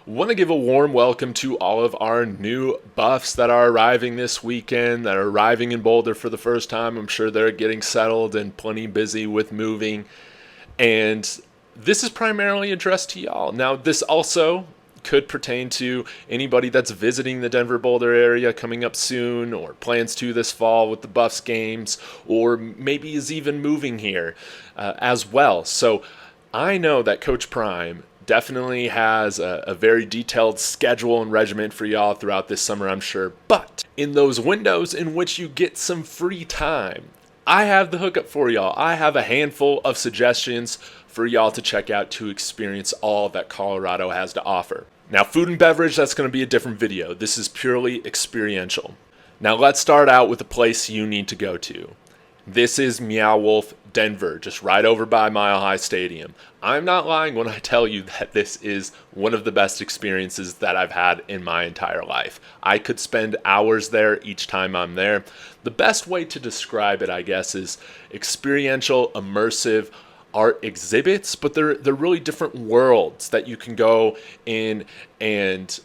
Want to give a warm welcome to all of our new buffs that are arriving this weekend, that are arriving in Boulder for the first time. I'm sure they're getting settled and plenty busy with moving. And this is primarily addressed to y'all. Now, this also could pertain to anybody that's visiting the Denver Boulder area coming up soon, or plans to this fall with the Buffs games, or maybe is even moving here as well. So I know that Coach Prime definitely has a very detailed schedule and regimen for y'all throughout this summer, I'm sure. But in those windows in which you get some free time, I have the hookup for y'all. I have a handful of suggestions for y'all to check out to experience all that Colorado has to offer. Now, food and beverage, that's going to be a different video. This is purely experiential. Now, let's start out with a place you need to go to. This is Meow Wolf, Denver, just right over by Mile High Stadium. I'm not lying when I tell you that this is one of the best experiences that I've had in my entire life. I could spend hours there each time I'm there. The best way to describe it, I guess, is experiential, immersive art exhibits, but they're really different worlds that you can go in and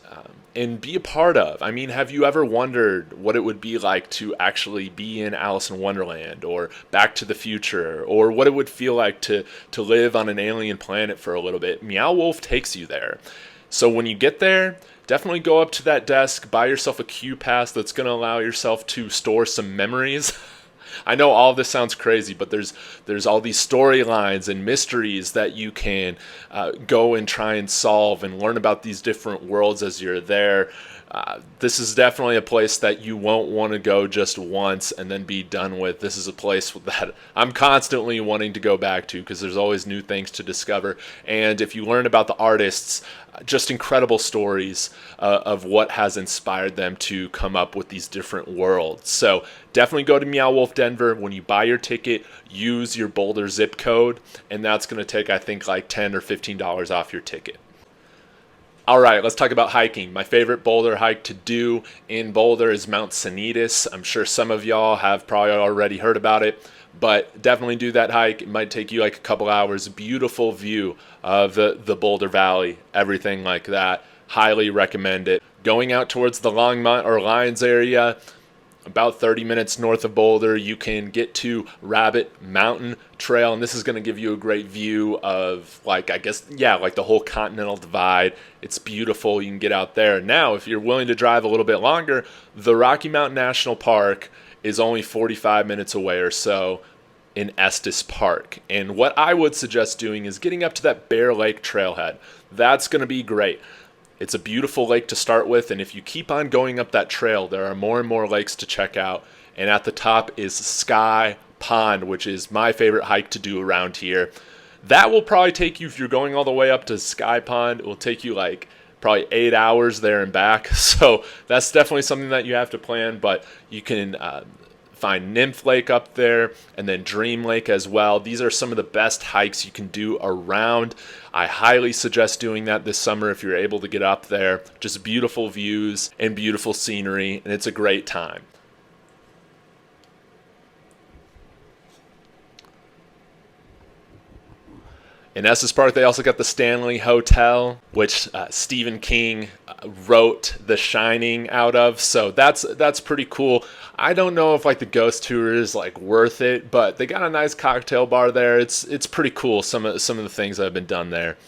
be a part of. I mean, have you ever wondered what it would be like to actually be in Alice in Wonderland or Back to the Future, or what it would feel like to live on an alien planet for a little bit? Meow Wolf takes you there. So when you get there, definitely go up to that desk, buy yourself a Q pass that's going to allow yourself to store some memories. I know all of this sounds crazy, but there's all these storylines and mysteries that you can go and try and solve and learn about these different worlds as you're there. This is definitely a place that you won't want to go just once and then be done with. This is a place that I'm constantly wanting to go back to because there's always new things to discover. And if you learn about the artists, just incredible stories of what has inspired them to come up with these different worlds. So definitely go to Meow Wolf Denver. When you buy your ticket, use your Boulder zip code, and that's going to take, I think, like $10 or $15 off your ticket. All right, let's talk about hiking. My favorite Boulder hike to do in Boulder is Mount Sanitas. I'm sure some of y'all have probably already heard about it, but definitely do that hike. It might take you like a couple hours. Beautiful view of the Boulder Valley, everything like that. Highly recommend it. Going out towards the Longmont or Lyons area, about 30 minutes north of Boulder, you can get to Rabbit Mountain Trail, and this is going to give you a great view of, like the whole Continental Divide. It's beautiful. You can get out there. Now, if you're willing to drive a little bit longer, the Rocky Mountain National Park is only 45 minutes away or so in Estes Park. And what I would suggest doing is getting up to that Bear Lake trailhead. That's going to be great. It's a beautiful lake to start with, and if you keep on going up that trail, there are more and more lakes to check out. And at the top is Sky Pond, which is my favorite hike to do around here. That will probably take you, if you're going all the way up to Sky Pond, it will take you like probably 8 hours there and back. So that's definitely something that you have to plan, but you can find Nymph Lake up there and then Dream Lake as well. These are some of the best hikes you can do around. I highly suggest doing that this summer if you're able to get up there. Just beautiful views and beautiful scenery, and it's a great time. In Estes Park, they also got the Stanley Hotel, which Stephen King wrote The Shining out of. So that's pretty cool. I don't know if like the ghost tour is like worth it, but they got a nice cocktail bar there. It's pretty cool. Some of the things that have been done there.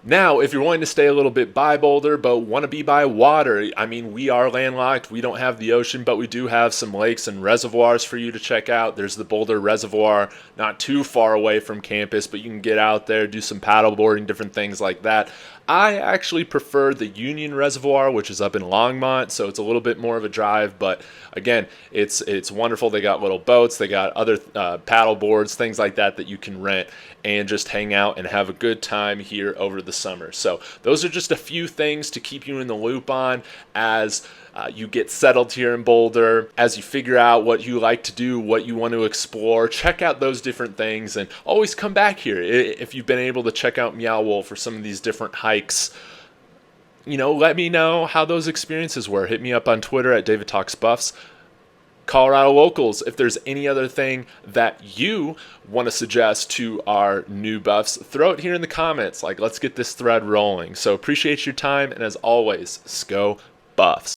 Now, if you're wanting to stay a little bit by Boulder, but want to be by water, I mean, we are landlocked. We don't have the ocean, but we do have some lakes and reservoirs for you to check out. There's the Boulder Reservoir, not too far away from campus, but you can get out there, do some paddleboarding, different things like that. I actually prefer the Union Reservoir, which is up in Longmont, so it's a little bit more of a drive, but again, it's wonderful. They got little boats, they got other paddle boards, things like that you can rent and just hang out and have a good time here over the summer. So those are just a few things to keep you in the loop on as you get settled here in Boulder, as you figure out what you like to do, what you want to explore. Check out those different things and always come back here. If you've been able to check out Meow Wolf for some of these different hikes, let me know how those experiences were. Hit me up on Twitter at David Talks Buffs. Colorado locals, if there's any other thing that you want to suggest to our new buffs, throw it here in the comments. Like, let's get this thread rolling. So appreciate your time, and as always, SCO Buffs.